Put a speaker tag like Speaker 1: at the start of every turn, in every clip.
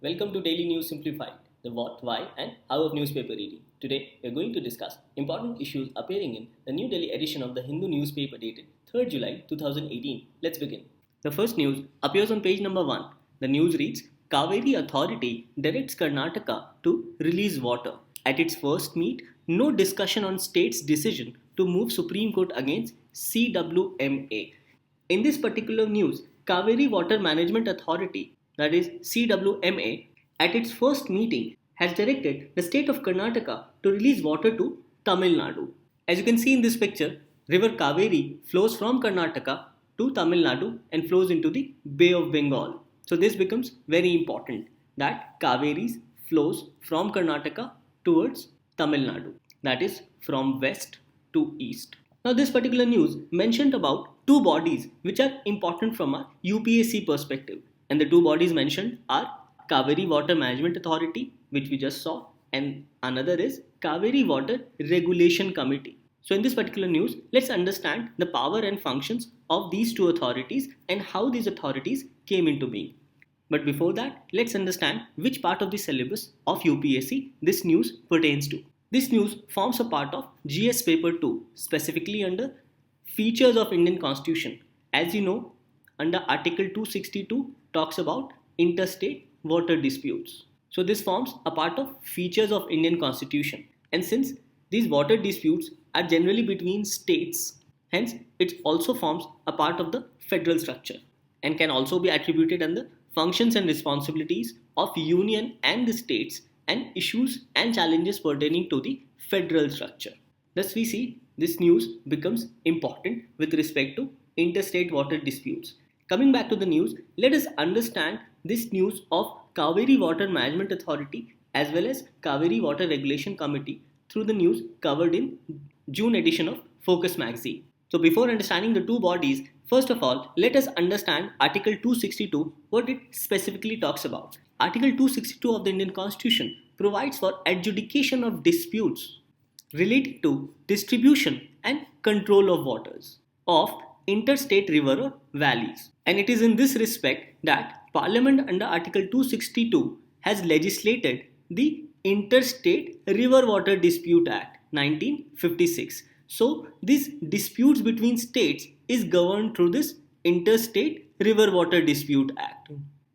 Speaker 1: Welcome to Daily News Simplified, the what, why, and how of newspaper reading. Today, we are going to discuss important issues appearing in the New Delhi edition of the Hindu newspaper dated 3rd July 2018. Let's begin. The first news appears on page number 1. The news reads, Cauvery Authority directs Karnataka to release water. At its first meet, no discussion on state's decision to move Supreme Court against CWMA. In this particular news, Kaveri Water Management Authority, that is CWMA, at its first meeting has directed the state of Karnataka to release water to Tamil Nadu. As you can see in this picture, river Kaveri flows from Karnataka to Tamil Nadu and flows into the Bay of Bengal. So this becomes very important that Kaveri flows from Karnataka towards Tamil Nadu, that is from west to east. Now this particular news mentioned about two bodies which are important from a UPSC perspective, and the two bodies mentioned are Cauvery Water Management Authority, which we just saw, and another is Cauvery Water Regulation Committee. So in this particular news, let's understand the power and functions of these two authorities and how these authorities came into being. But before that, let's understand which part of the syllabus of UPSC this news pertains to. This news forms a part of GS paper 2, specifically under Features of Indian Constitution. As you know, under Article 262 talks about interstate water disputes. So this forms a part of Features of Indian Constitution. And since these water disputes are generally between states, hence it also forms a part of the federal structure and can also be attributed under functions and responsibilities of union and the states and issues and challenges pertaining to the federal structure. Thus we see this news becomes important with respect to interstate water disputes. Coming back to the news, let us understand this news of Cauvery Water Management Authority as well as Cauvery Water Regulation Committee through the news covered in June edition of Focus magazine. So before understanding the two bodies, first of all, let us understand Article 262, what it specifically talks about. Article 262 of the Indian Constitution provides for adjudication of disputes related to distribution and control of waters of interstate river or valleys. And it is in this respect that Parliament under Article 262 has legislated the Interstate River Water Dispute Act 1956. So these disputes between states is governed through this Interstate River Water Dispute Act.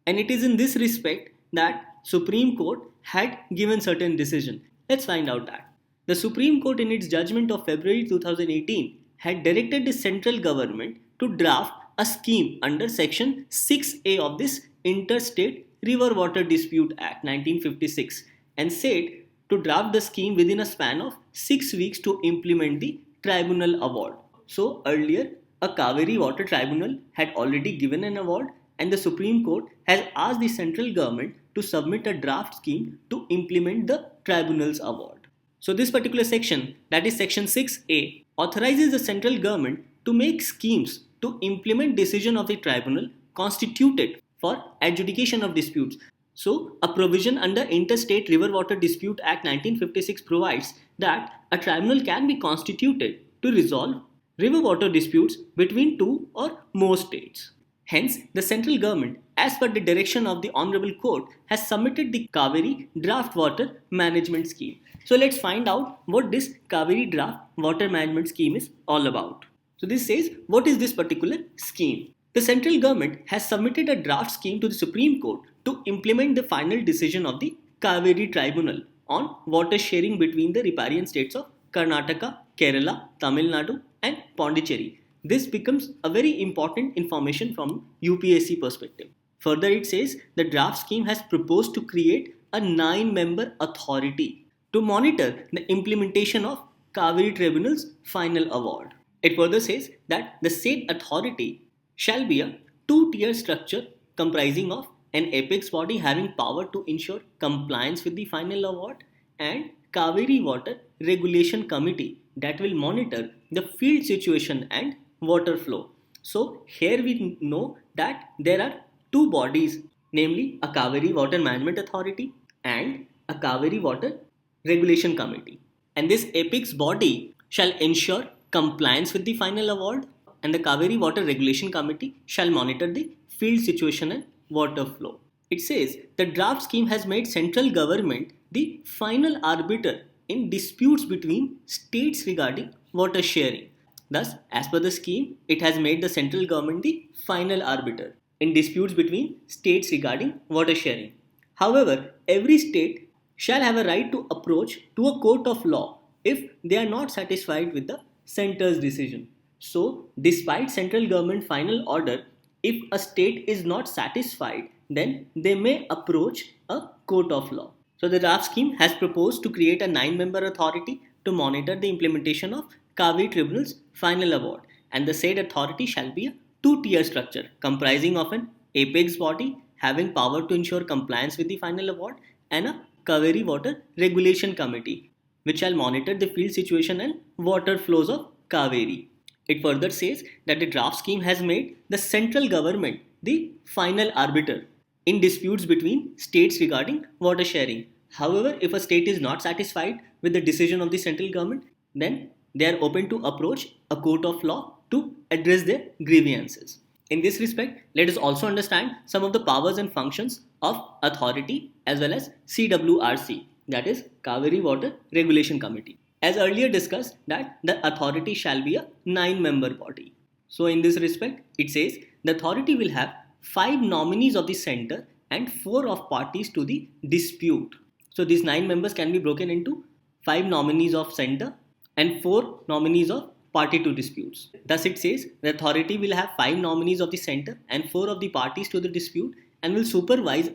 Speaker 1: And it is in this respect that Supreme Court had given certain decision. Let's find out that. The Supreme Court in its judgment of February 2018 had directed the central government to draft a scheme under section 6A of this Interstate River Water Dispute Act 1956 and said to draft the scheme within a span of 6 weeks to implement the tribunal award. So earlier a Cauvery Water Tribunal had already given an award and the Supreme Court has asked the central government to submit a draft scheme to implement the tribunal's award. So this particular section, that is section 6A, authorizes the central government to make schemes to implement decision of the tribunal constituted for adjudication of disputes. So a provision under Interstate River Water Dispute Act 1956 provides that a tribunal can be constituted to resolve river water disputes between two or more states. Hence, the central government, as per the direction of the Honorable Court, has submitted the Cauvery Draft Water Management Scheme. So let's find out what this Cauvery Draft Water Management Scheme is all about. So this says, what is this particular scheme? The central government has submitted a draft scheme to the Supreme Court to implement the final decision of the Cauvery Tribunal on water sharing between the riparian states of Karnataka, Kerala, Tamil Nadu and Pondicherry. This becomes a very important information from UPSC perspective. Further, it says the draft scheme has proposed to create a 9-member authority to monitor the implementation of Cauvery Tribunal's final award. It further says that the said authority shall be a 2-tier structure comprising of an apex body having power to ensure compliance with the final award and Cauvery Water Regulation Committee that will monitor the field situation and water flow. So here we know that there are two bodies, namely a Cauvery Water Management Authority and a Cauvery Water Regulation Committee. And this apex body shall ensure compliance with the final award and the Cauvery Water Regulation Committee shall monitor the field situation and water flow. It says the draft scheme has made central government the final arbiter in disputes between states regarding water sharing. Thus, as per the scheme, it has made the central government the final arbiter in disputes between states regarding water sharing. However, every state shall have a right to approach to a court of law if they are not satisfied with the center's decision. So, despite central government final order, if a state is not satisfied, then they may approach a court of law. So, the draft scheme has proposed to create a 9 member authority to monitor the implementation of Kaveri Tribunal's final award, and the said authority shall be a two-tier structure comprising of an apex body having power to ensure compliance with the final award and a Kaveri Water Regulation Committee which shall monitor the field situation and water flows of Kaveri. It further says that the draft scheme has made the central government the final arbiter in disputes between states regarding water sharing. However, if a state is not satisfied with the decision of the central government, then they are open to approach a court of law to address their grievances. In this respect, let us also understand some of the powers and functions of authority as well as CWRC, that is Cauvery Water Regulation Committee. As earlier discussed, that the authority shall be a 9 member body. So in this respect, it says the authority will have 5 nominees of the center and 4 of parties to the dispute. So these 9 members can be broken into 5 nominees of center and 4 nominees of party to disputes. Thus it says the authority will have 5 nominees of the center and 4 of the parties to the dispute and will supervise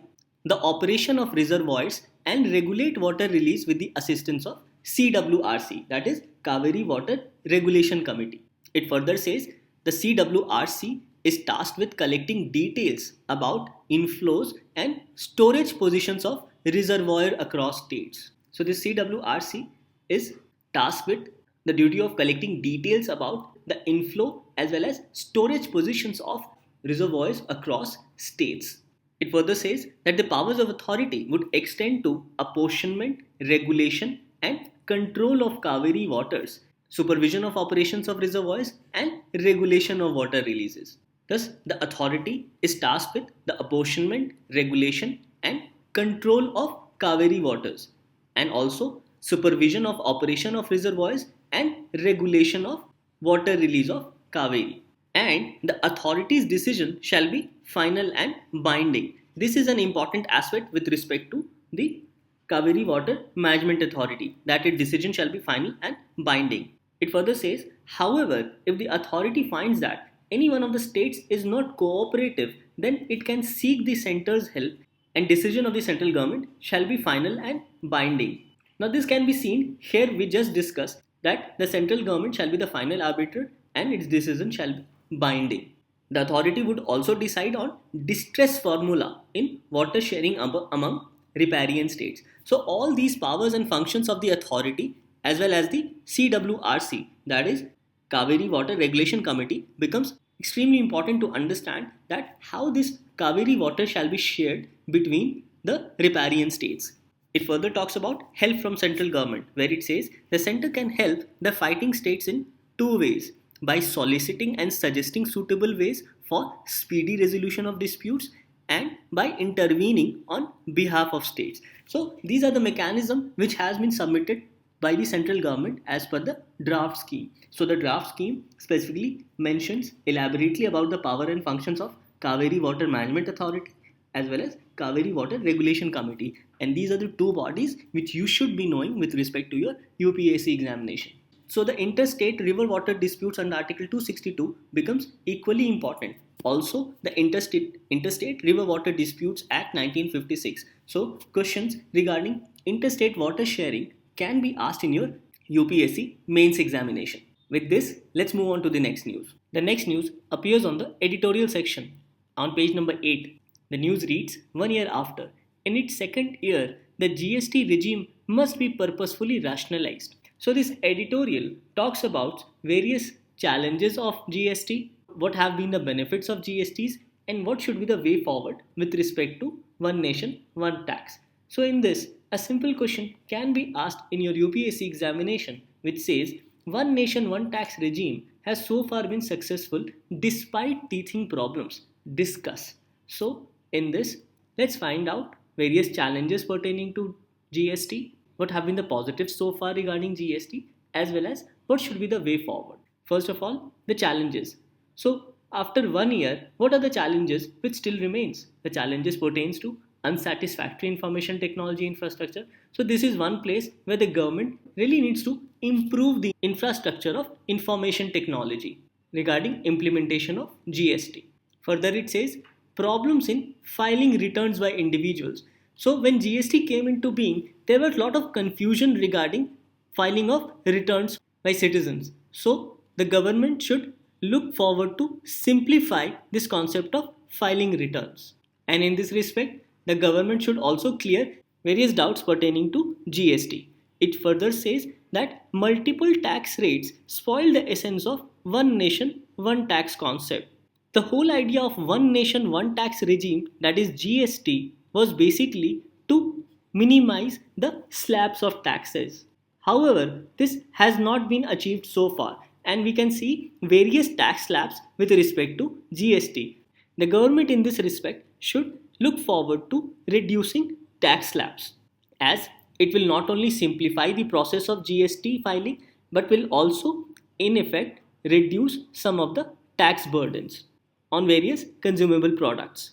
Speaker 1: the operation of reservoirs and regulate water release with the assistance of CWRC, that is Cauvery Water Regulation Committee. It further says the CWRC is tasked with collecting details about inflows and storage positions of reservoir across states. So the CWRC is tasked with the duty of collecting details about the inflow as well as storage positions of reservoirs across states. It further says that the powers of authority would extend to apportionment, regulation, and control of Kaveri waters, supervision of operations of reservoirs, and regulation of water releases. Thus, the authority is tasked with the apportionment, regulation, and control of Kaveri waters, and also supervision of operation of reservoirs and regulation of water release of Kaveri. And the authority's decision shall be final and binding. This is an important aspect with respect to the Kaveri Water Management Authority, that its decision shall be final and binding. It further says, however, if the authority finds that any one of the states is not cooperative, then it can seek the center's help and decision of the central government shall be final and binding. Now this can be seen here. We just discussed that the central government shall be the final arbiter and its decision shall be binding. The authority would also decide on distress formula in water sharing among riparian states. So all these powers and functions of the authority as well as the CWRC, that is Cauvery Water Regulation Committee, becomes extremely important to understand that how this Kaveri water shall be shared between the riparian states. It further talks about help from central government, where it says the center can help the fighting states in 2 ways: by soliciting and suggesting suitable ways for speedy resolution of disputes and by intervening on behalf of states. So these are the mechanism which has been submitted by the central government as per the draft scheme. So the draft scheme specifically mentions elaborately about the power and functions of Cauvery Water Management Authority as well as Cauvery Water Regulation Committee, and these are the 2 bodies which you should be knowing with respect to your UPSC examination. So the interstate river water disputes under Article 262 becomes equally important. Also the Interstate River Water Disputes Act 1956. So questions regarding interstate water sharing can be asked in your UPSC mains examination. With this, let's move on to the next news. The next news appears on the editorial section on page number 8. The news reads, 1 year after, in its second year, the GST regime must be purposefully rationalized. So this editorial talks about various challenges of GST, what have been the benefits of GSTs, and what should be the way forward with respect to one nation, one tax. So in this, a simple question can be asked in your UPSC examination which says, one nation, one tax regime has so far been successful despite teething problems. Discuss. So in this, Let's find out various challenges pertaining to GST, what have been the positives so far regarding GST, as well as what should be the way forward. First of all, the challenges. So, after 1 year, what are the challenges which still remains? The challenges pertains to unsatisfactory information technology infrastructure. So, this is one place where the government really needs to improve the infrastructure of information technology regarding implementation of GST. Further, it says problems in filing returns by individuals. So, when GST came into being, there was a lot of confusion regarding filing of returns by citizens. So, the government should look forward to simplify this concept of filing returns. And in this respect, the government should also clear various doubts pertaining to GST. It further says that multiple tax rates spoil the essence of one nation, one tax concept. The whole idea of one nation, one tax regime, that is GST, was basically to minimize the slabs of taxes. However, this has not been achieved so far, and we can see various tax slabs with respect to GST. The government in this respect should look forward to reducing tax slabs, as it will not only simplify the process of GST filing but will also, in effect, reduce some of the tax burdens on various consumable products.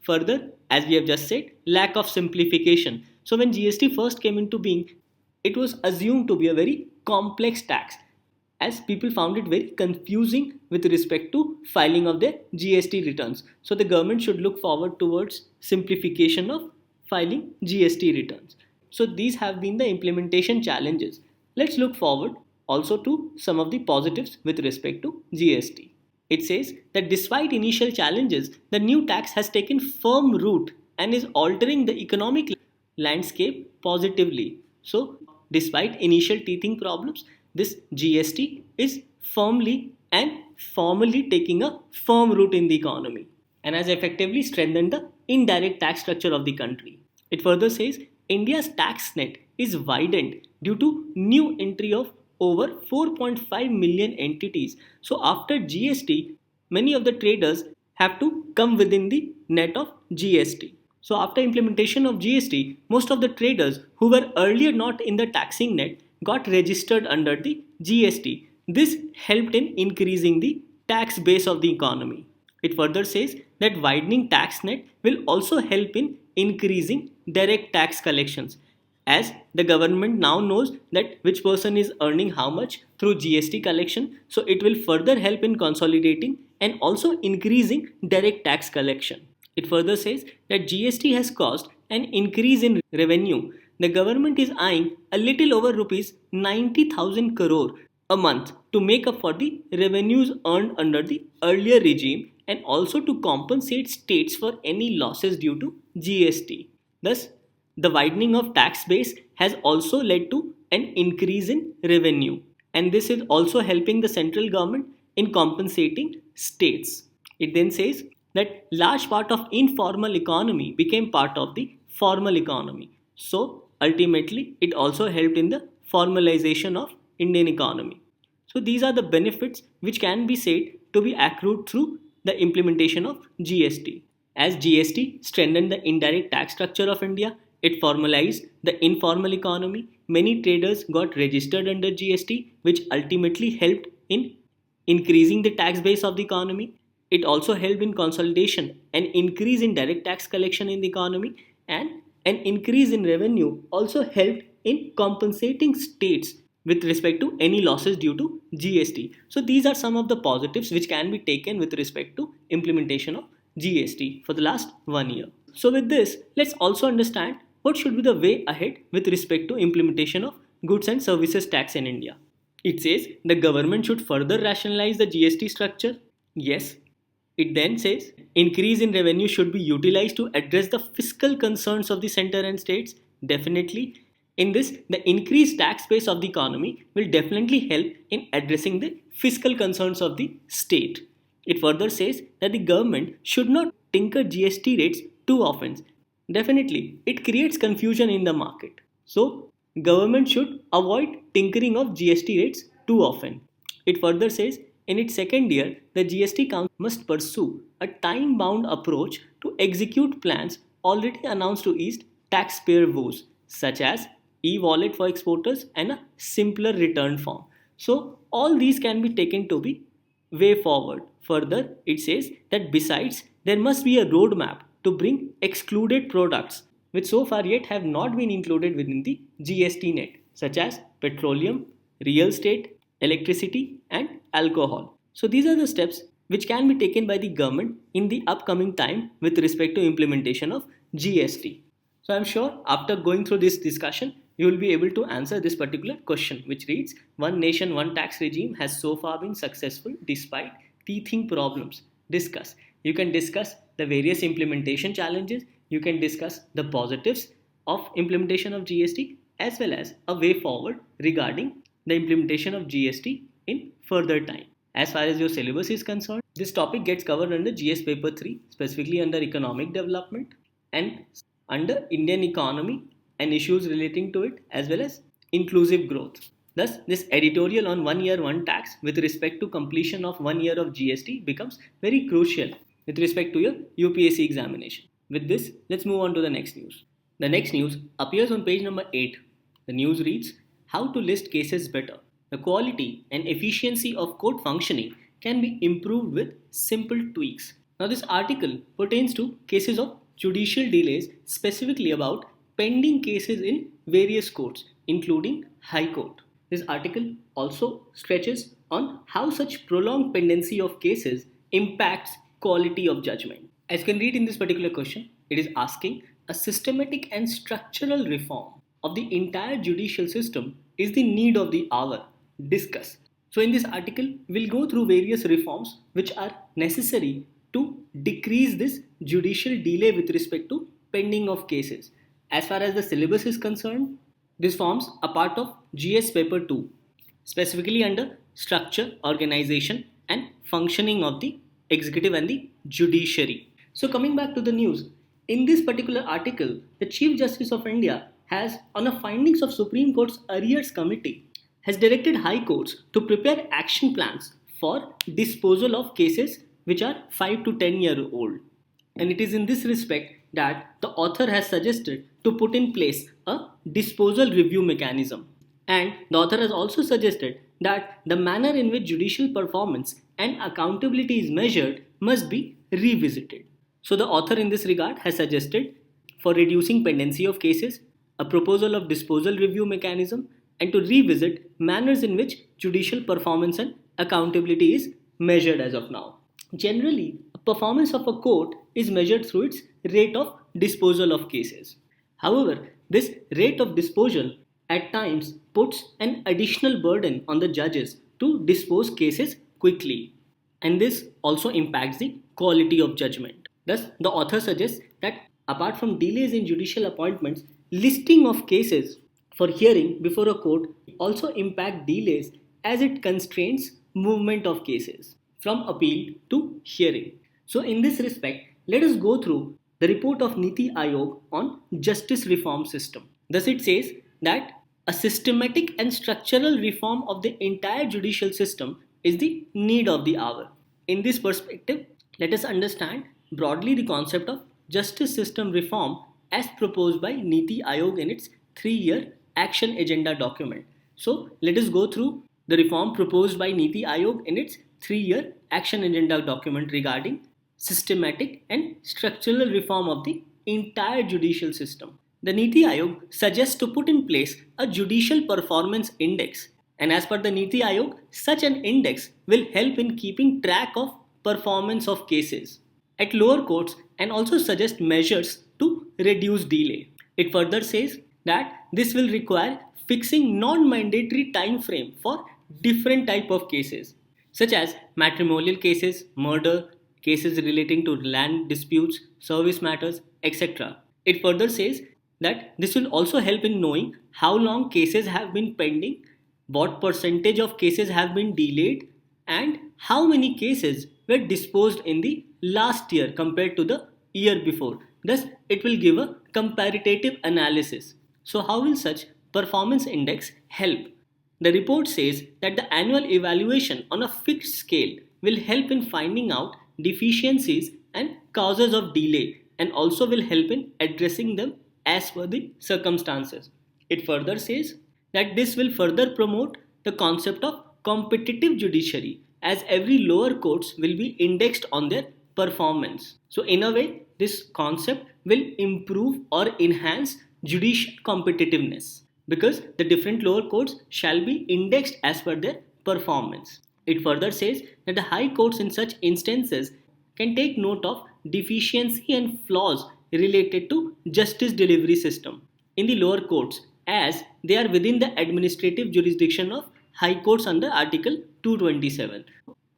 Speaker 1: Further, as we have just said, lack of simplification. So, when GST first came into being, it was assumed to be a very complex tax, as people found it very confusing with respect to filing of their GST returns. So, the government should look forward towards simplification of filing GST returns. So, these have been the implementation challenges. Let's look forward also to some of the positives with respect to GST. It says that despite initial challenges, the new tax has taken firm root and is altering the economic landscape positively. So, despite initial teething problems, this GST is firmly and formally taking a firm root in the economy and has effectively strengthened the indirect tax structure of the country. It further says India's tax net is widened due to new entry of over 4.5 million entities. So after GST, many of the traders have to come within the net of GST. So after implementation of GST, most of the traders who were earlier not in the taxing net got registered under the GST. This helped in increasing the tax base of the economy. It further says that widening tax net will also help in increasing direct tax collections, as the government now knows that which person is earning how much through GST collection. So it will further help in consolidating and also increasing direct tax collection. It further says that GST has caused an increase in revenue. The government is eyeing a little over rupees 90,000 crore a month to make up for the revenues earned under the earlier regime and also to compensate states for any losses due to GST. Thus, the widening of tax base has also led to an increase in revenue, and this is also helping the central government in compensating states. It then says that large part of informal economy became part of the formal economy. So ultimately it also helped in the formalization of Indian economy. So these are the benefits which can be said to be accrued through the implementation of GST. As GST strengthened the indirect tax structure of India, it formalized the informal economy. Many traders got registered under GST, which ultimately helped in increasing the tax base of the economy. It also helped in consolidation and increase in direct tax collection in the economy, and an increase in revenue also helped in compensating states with respect to any losses due to GST. So these are some of the positives which can be taken with respect to implementation of GST for the last 1 year. So with this, let's also understand what should be the way ahead with respect to implementation of goods and services tax in India. It says the government should further rationalize the GST structure. Yes. It then says increase in revenue should be utilized to address the fiscal concerns of the center and states. Definitely. In this, the increased tax base of the economy will definitely help in addressing the fiscal concerns of the state. It further says that the government should not tinker GST rates too often. Definitely, it creates confusion in the market. So, government should avoid tinkering of GST rates too often. It further says in its second year, the GST Council must pursue a time-bound approach to execute plans already announced to ease taxpayer woes, such as e-wallet for exporters and a simpler return form. So all these can be taken to be way forward. Further, it says that besides, there must be a roadmap to bring excluded products which so far yet have not been included within the GST net, such as petroleum, real estate, electricity, and alcohol. So these are the steps which can be taken by the government in the upcoming time with respect to implementation of GST. So I'm sure after going through this discussion, you will be able to answer this particular question, which reads, one nation, one tax regime has so far been successful despite teething problems. Discuss. You can discuss the various implementation challenges. You can discuss the positives of implementation of GST as well as a way forward regarding the implementation of GST in further time. As far as your syllabus is concerned, this topic gets covered under GS paper 3, specifically under economic development and under Indian economy and issues relating to it, as well as inclusive growth. Thus, this editorial on 1 year 1 tax with respect to completion of 1 year of GST becomes very crucial with respect to your UPSC examination. With this, let's move on to the next news. The next news appears on page number 8. The news reads, how to list cases better. The quality and efficiency of court functioning can be improved with simple tweaks. Now, this article pertains to cases of judicial delays, specifically about pending cases in various courts, including High Court. This article also stretches on how such prolonged pendency of cases impacts quality of judgment. As you can read in this particular question, it is asking a systematic and structural reform of the entire judicial system is the need of the hour. Discuss. So in this article, we'll go through various reforms which are necessary to decrease this judicial delay with respect to pending of cases. As far as the syllabus is concerned, this forms a part of GS paper 2, specifically under structure, organization and functioning of the executive and the judiciary. So coming back to the news, in this particular article, the Chief Justice of India has, on the findings of Supreme Court's Arrears Committee, has directed high courts to prepare action plans for disposal of cases which are 5 to 10 years old. And it is in this respect that the author has suggested to put in place a disposal review mechanism. And the author has also suggested that the manner in which judicial performance and accountability is measured must be revisited. So the author in this regard has suggested for reducing pendency of cases, a proposal of disposal review mechanism, and to revisit manners in which judicial performance and accountability is measured as of now. Generally, a performance of a court is measured through its rate of disposal of cases. However, this rate of disposal at times puts an additional burden on the judges to dispose cases quickly, and this also impacts the quality of judgment. Thus, the author suggests that apart from delays in judicial appointments, listing of cases for hearing before a court also impact delays as it constrains movement of cases from appeal to hearing. So in this respect, let us go through the report of NITI Aayog on justice reform system. Thus it says that a systematic and structural reform of the entire judicial system is the need of the hour. In this perspective, let us understand broadly the concept of justice system reform as proposed by NITI Aayog in its 3-year action agenda document. So let us go through the reform proposed by NITI Aayog in its 3-year action agenda document regarding systematic and structural reform of the entire judicial system. The NITI Aayog suggests to put in place a judicial performance index, and as per the NITI Aayog, such an index will help in keeping track of performance of cases at lower courts and also suggest measures to reduce delay. It further says that this will require fixing non-mandatory time frame for different type of cases such as matrimonial cases, murder, cases relating to land disputes, service matters, etc. It further says that this will also help in knowing how long cases have been pending, what percentage of cases have been delayed, and how many cases were disposed in the last year compared to the year before. Thus, it will give a comparative analysis. So, how will such performance index help? The report says that the annual evaluation on a fixed scale will help in finding out deficiencies and causes of delay and also will help in addressing them as per the circumstances. It further says that this will further promote the concept of competitive judiciary, as every lower courts will be indexed on their performance. So in a way, this concept will improve or enhance judicial competitiveness, because the different lower courts shall be indexed as per their performance. It further says that the high courts in such instances can take note of deficiency and flaws related to justice delivery system in the lower courts, as they are within the administrative jurisdiction of high courts under article 227.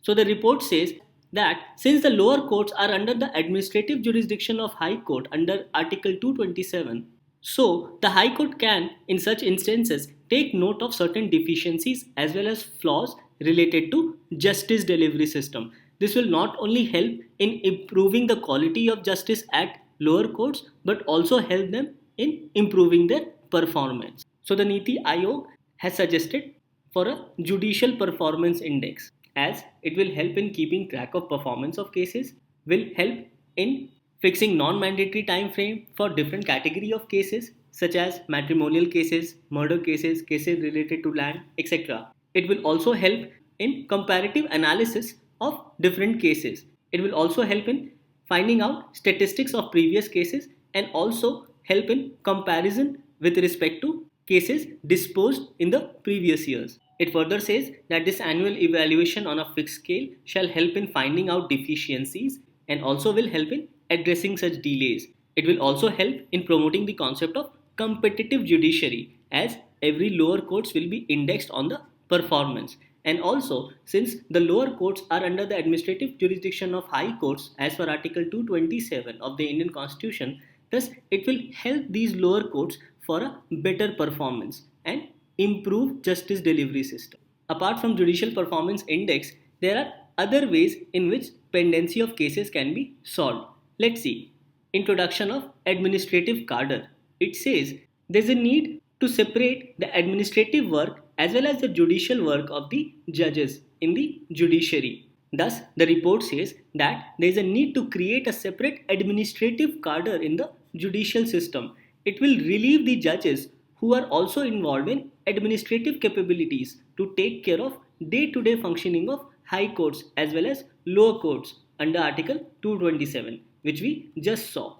Speaker 1: So the report says that since the lower courts are under the administrative jurisdiction of high court under article 227, so the high court can in such instances take note of certain deficiencies as well as flaws related to justice delivery system. This will not only help in improving the quality of justice at lower courts, but also help them in improving their performance. So the NITI Aayog has suggested for a judicial performance index, as it will help in keeping track of performance of cases, will help in fixing non-mandatory time frame for different category of cases such as matrimonial cases, murder cases, cases related to land, etc. It will also help in comparative analysis of different cases. It will also help in finding out statistics of previous cases and also help in comparison with respect to cases disposed in the previous years. It further says that this annual evaluation on a fixed scale shall help in finding out deficiencies and also will help in addressing such delays. It will also help in promoting the concept of competitive judiciary, as every lower courts will be indexed on the performance. And also, since the lower courts are under the administrative jurisdiction of high courts as per article 227 of the Indian Constitution, thus it will help these lower courts for a better performance and improve justice delivery system. Apart from judicial performance index, there are other ways in which pendency of cases can be solved. Let's see. Introduction of administrative cadre. It says there is a need to separate the administrative work as well as the judicial work of the judges in the judiciary. Thus, the report says that there is a need to create a separate administrative cadre in the judicial system. It will relieve the judges who are also involved in administrative capabilities to take care of day-to-day functioning of high courts as well as lower courts under article 227, which we just saw.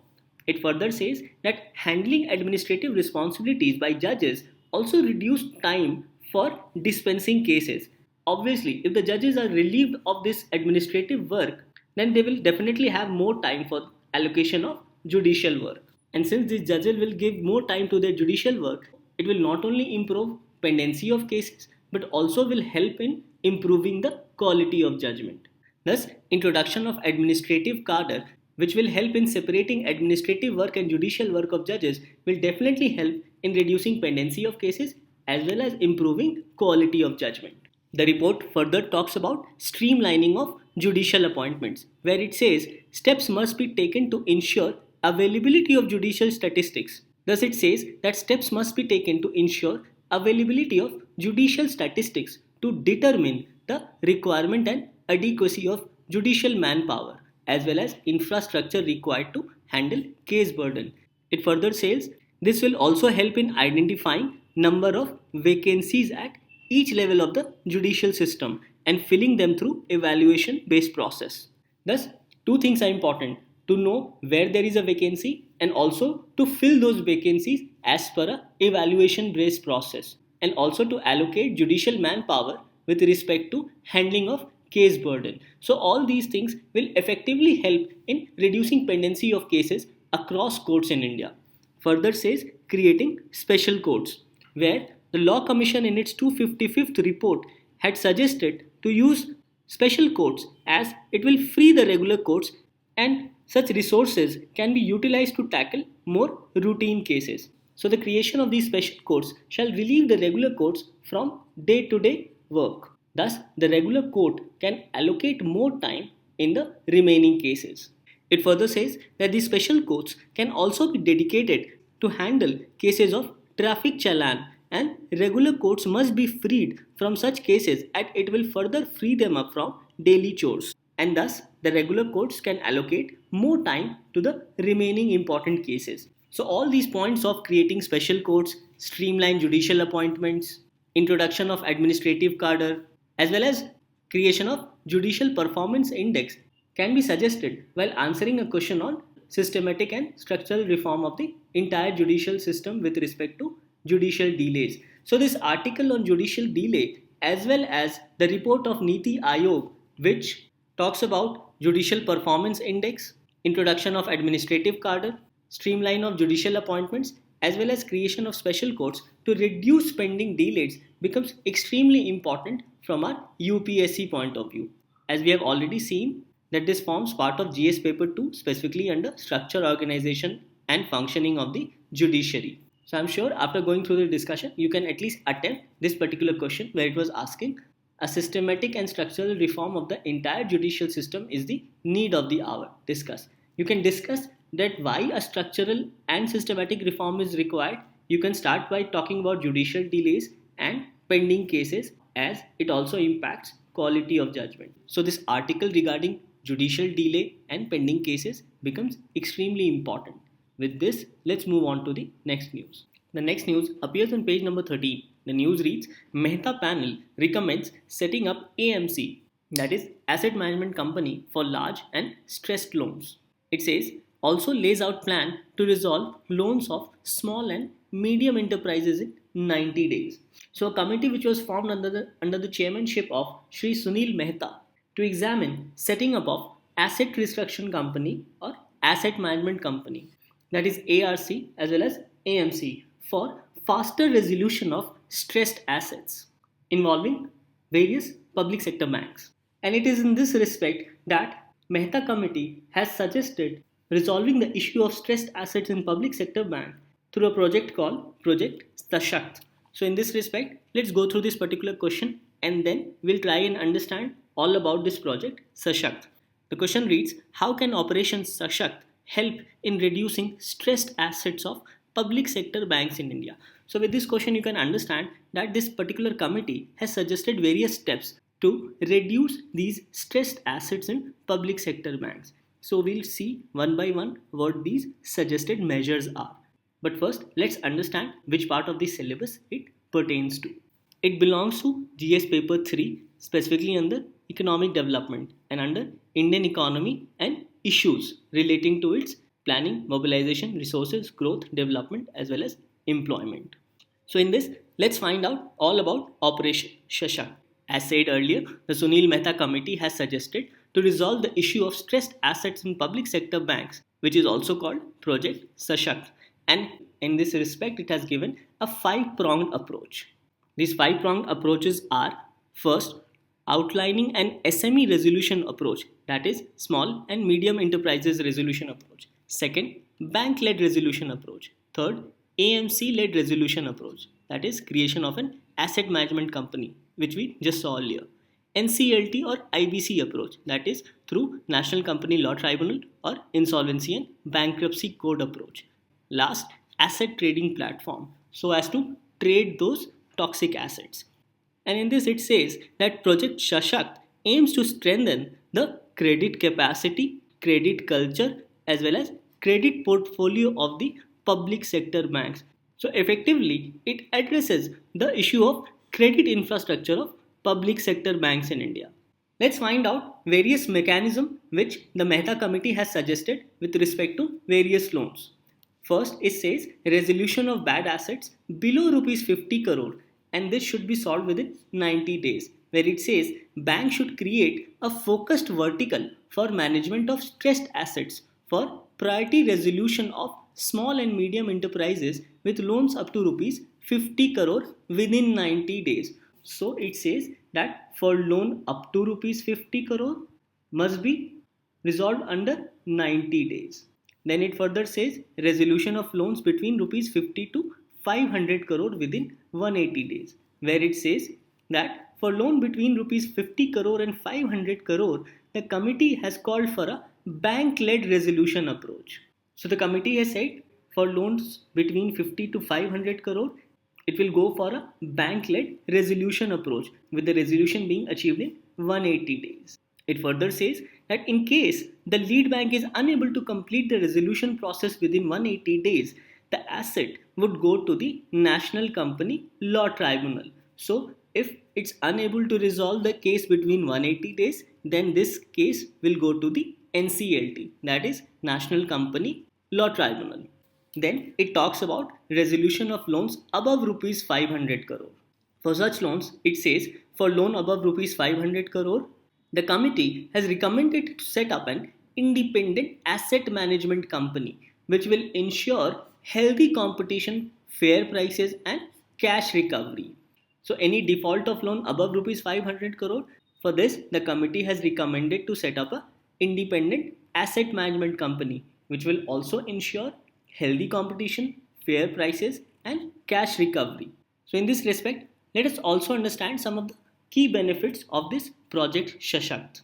Speaker 1: It further says that handling administrative responsibilities by judges also reduce time for dispensing cases. Obviously, if the judges are relieved of this administrative work, then they will definitely have more time for allocation of judicial work. And since these judges will give more time to their judicial work, it will not only improve pendency of cases but also will help in improving the quality of judgment. Thus, introduction of administrative cadre, which will help in separating administrative work and judicial work of judges, will definitely help in reducing pendency of cases as well as improving quality of judgment. The report further talks about streamlining of judicial appointments, where it says steps must be taken to ensure availability of judicial statistics. Thus, it says that steps must be taken to ensure availability of judicial statistics to determine the requirement and adequacy of judicial manpower as well as infrastructure required to handle case burden. It further says this will also help in identifying number of vacancies at each level of the judicial system and filling them through evaluation based process. Thus, two things are important: to know where there is a vacancy and also to fill those vacancies as per a evaluation based process, and also to allocate judicial manpower with respect to handling of case burden. So all these things will effectively help in reducing pendency of cases across courts in India. Further says creating special courts, where the Law Commission in its 255th report had suggested to use special courts, as it will free the regular courts and such resources can be utilized to tackle more routine cases. So the creation of these special courts shall relieve the regular courts from day-to-day work. Thus, the regular court can allocate more time in the remaining cases. It further says that these special courts can also be dedicated to handle cases of traffic challan, and regular courts must be freed from such cases, and it will further free them up from daily chores. and thus the regular courts can allocate more time to the remaining important cases. So, all these points of creating special courts, streamline judicial appointments, introduction of administrative cadre, as well as creation of judicial performance index can be suggested while answering a question on systematic and structural reform of the entire judicial system with respect to judicial delays. So, this article on judicial delay, as well as the report of NITI Aayog, which talks about judicial performance index, introduction of administrative cadre, streamline of judicial appointments, as well as creation of special courts to reduce pending delays, becomes extremely important from our UPSC point of view. As we have already seen that this forms part of GS paper 2, specifically under structure, organization and functioning of the judiciary. So I'm sure after going through the discussion, you can at least attempt this particular question where it was asking a systematic and structural reform of the entire judicial system is the need of the hour. Discuss. You can discuss that why a structural and systematic reform is required. You can start by talking about judicial delays and pending cases, as it also impacts quality of judgment. So this article regarding judicial delay and pending cases becomes extremely important. With this, let's move on to the next news. The next news appears on page number 13. The news reads, Mehta panel recommends setting up AMC, that is Asset Management Company for large and stressed loans. It says, also lays out plan to resolve loans of small and medium enterprises in 90 days. So a committee which was formed under the chairmanship of Shri Sunil Mehta to examine setting up of asset restructuring company or asset management company, that is ARC as well as AMC, for faster resolution of stressed assets involving various public sector banks. And it is in this respect that Mehta Committee has suggested resolving the issue of stressed assets in public sector bank through a project called Project Sashakt. So in this respect, let's go through this particular question and then we'll try and understand all about this project Sashakt. The question reads, how can Operation Sashakt help in reducing stressed assets of public sector banks in India? So with this question, you can understand that this particular committee has suggested various steps to reduce these stressed assets in public sector banks. So we'll see one by one what these suggested measures are. But first, let's understand which part of the syllabus it pertains to. It belongs to GS paper 3, specifically under economic development and under Indian economy and issues relating to its planning, mobilization, resources, growth, development, as well as employment. So in this, let's find out all about Operation Sashakt. As said earlier, the Sunil Mehta Committee has suggested to resolve the issue of stressed assets in public sector banks, which is also called Project Sashakt. And in this respect, it has given a 5-pronged approach. These 5-pronged approaches are: first, outlining an SME resolution approach, that is small and medium enterprises resolution approach. Second, bank-led resolution approach. Third, AMC-led resolution approach, that is creation of an asset management company, which we just saw earlier. NCLT or IBC approach, that is through National Company Law Tribunal or Insolvency and Bankruptcy Code approach. Last, asset trading platform, so as to trade those toxic assets. And in this it says that Project Sashakt aims to strengthen the credit capacity, credit culture, as well as credit portfolio of the public sector banks. So effectively, it addresses the issue of credit infrastructure of public sector banks in India. Let's find out various mechanisms which the Mehta Committee has suggested with respect to various loans. First, it says resolution of bad assets below rupees 50 crore, and this should be solved within 90 days, where it says bank should create a focused vertical for management of stressed assets for priority resolution of small and medium enterprises with loans up to rupees 50 crore within 90 days. So it says that for loan up to rupees 50 crore must be resolved under 90 days. Then it further says resolution of loans between rupees 50 to 500 crore within 180 days, where it says that for loan between rupees 50 crore and 500 crore, the committee has called for a bank-led resolution approach. So the committee has said for loans between 50 to 500 crore, it will go for a bank-led resolution approach with the resolution being achieved in 180 days. It further says that in case the lead bank is unable to complete the resolution process within 180 days, the asset would go to the National Company Law Tribunal. So, if it's unable to resolve the case between 180 days, then this case will go to the NCLT, that is National Company Law Tribunal. Then it talks about resolution of loans above rupees 500 crore. For such loans, it says for loan above rupees 500 crore, the committee has recommended to set up an independent asset management company which will ensure healthy competition, fair prices and cash recovery. So any default of loan above rupees 500 crore, for this the committee has recommended to set up a independent asset management company which will also ensure healthy competition, fair prices and cash recovery. So in this respect, let us also understand some of the key benefits of this project Shashakt.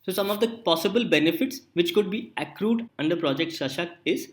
Speaker 1: So some of the possible benefits which could be accrued under project Shashakt is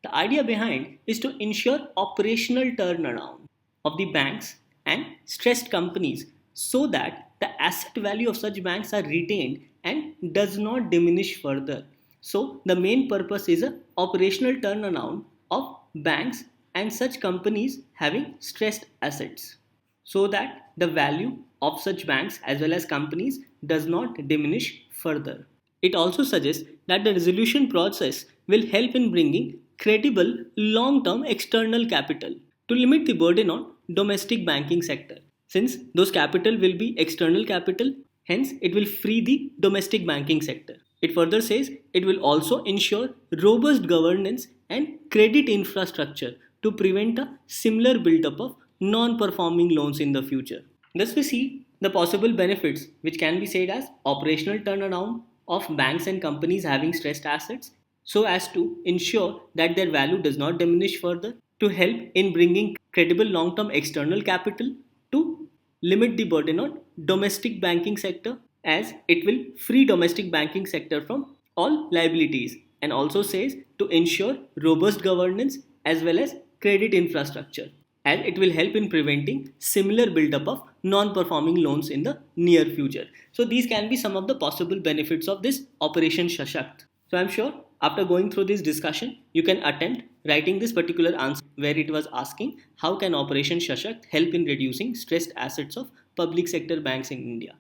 Speaker 1: the idea behind is to ensure operational turnaround of the banks and stressed companies so that the asset value of such banks are retained and does not diminish further. So the main purpose is a operational turnaround of banks and such companies having stressed assets so that the value of such banks as well as companies does not diminish further. It also suggests that the resolution process will help in bringing credible long-term external capital to limit the burden on domestic banking sector. Since those capital will be external capital, hence it will free the domestic banking sector. It further says it will also ensure robust governance and credit infrastructure to prevent a similar buildup of non-performing loans in the future. Thus we see the possible benefits which can be said as operational turnaround of banks and companies having stressed assets so as to ensure that their value does not diminish further, to help in bringing credible long-term external capital, to limit the burden on domestic banking sector as it will free domestic banking sector from all liabilities, and also says to ensure robust governance as well as credit infrastructure as it will help in preventing similar buildup of non-performing loans in the near future. So these can be some of the possible benefits of this Operation Shashakt. So I'm sure after going through this discussion, you can attempt writing this particular answer where it was asking how can Operation Shashakt help in reducing stressed assets of public sector banks in India.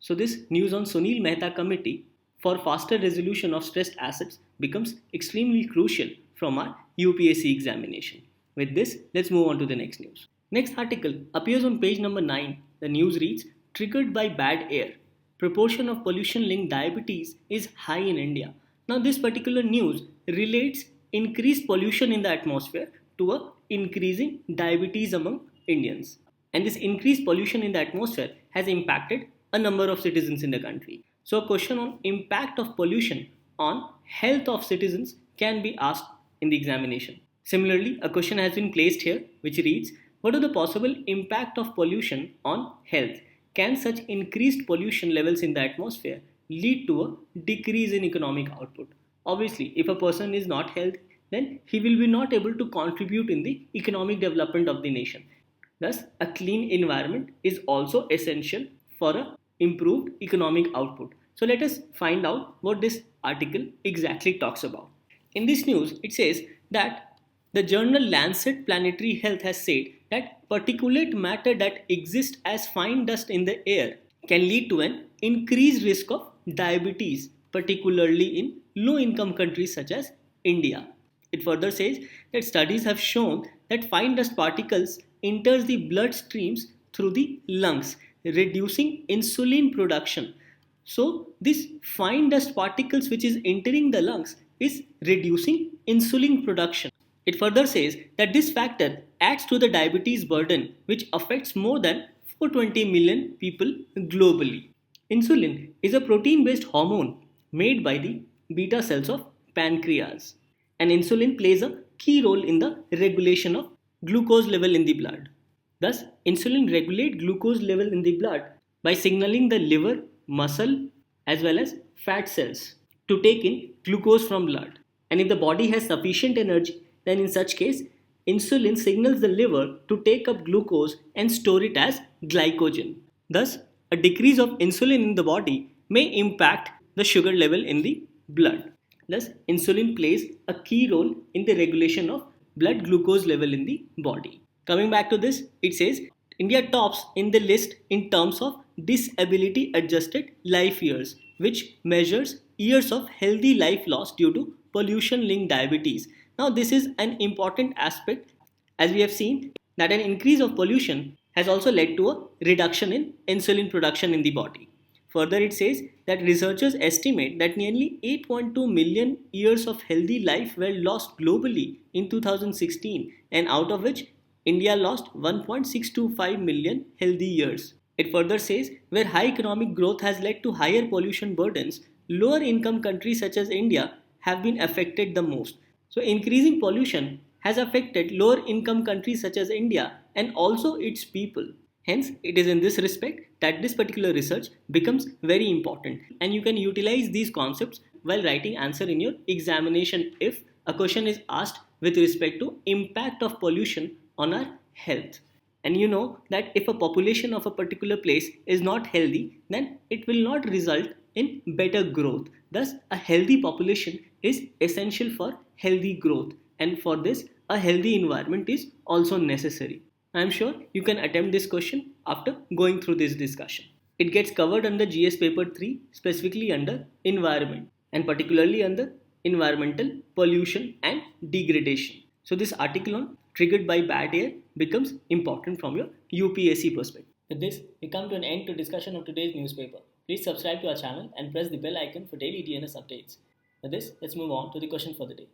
Speaker 1: So this news on Sunil Mehta Committee for faster resolution of stressed assets becomes extremely crucial from our UPSC examination. With this, let's move on to the next news. Next article appears on page number 9. The news reads, triggered by bad air. Proportion of pollution linked diabetes is high in India. Now this particular news relates increased pollution in the atmosphere to a increasing diabetes among Indians. And this increased pollution in the atmosphere has impacted a number of citizens in the country. So a question on impact of pollution on health of citizens can be asked in the examination. Similarly, a question has been placed here which reads, what are the possible impact of pollution on health? Can such increased pollution levels in the atmosphere lead to a decrease in economic output? Obviously, if a person is not healthy, then he will be not able to contribute in the economic development of the nation. Thus, a clean environment is also essential for a improved economic output. So let us find out what this article exactly talks about. In this news, it says that the journal Lancet Planetary Health has said that particulate matter that exists as fine dust in the air can lead to an increased risk of diabetes, particularly in low-income countries such as India. It further says that studies have shown that fine dust particles enters the blood streams through the lungs, reducing insulin production. So this fine dust particles which is entering the lungs is reducing insulin production. It further says that this factor adds to the diabetes burden which affects more than 420 million people globally. Insulin is a protein-based hormone made by the beta cells of pancreas, and insulin plays a key role in the regulation of glucose level in the blood. Thus, insulin regulates glucose level in the blood by signaling the liver, muscle as well as fat cells to take in glucose from blood. And if the body has sufficient energy, then in such case, insulin signals the liver to take up glucose and store it as glycogen. Thus, a decrease of insulin in the body may impact the sugar level in the blood. Thus, insulin plays a key role in the regulation of blood glucose level in the body. Coming back to this, it says India tops in the list in terms of disability adjusted life years, which measures years of healthy life loss due to pollution linked diabetes. Now, this is an important aspect as we have seen that an increase of pollution has also led to a reduction in insulin production in the body. Further, it says that researchers estimate that nearly 8.2 million years of healthy life were lost globally in 2016, and out of which India lost 1.625 million healthy years. It further says where high economic growth has led to higher pollution burdens, lower income countries such as India have been affected the most. So, increasing pollution has affected lower income countries such as India and also its people. Hence, it is in this respect that this particular research becomes very important, and you can utilize these concepts while writing answer in your examination if a question is asked with respect to impact of pollution on our health. And you know that if a population of a particular place is not healthy, then it will not result in better growth. Thus, a healthy population is essential for healthy growth, and for this, a healthy environment is also necessary. I am sure you can attempt this question after going through this discussion. It gets covered under GS paper 3, specifically under environment, and particularly under environmental pollution and degradation. So this article on triggered by bad air becomes important from your UPSC perspective. With this, we come to an end to discussion of today's newspaper. Please subscribe to our channel and press the bell icon for daily DNS updates. With this, let's move on to the question for the day.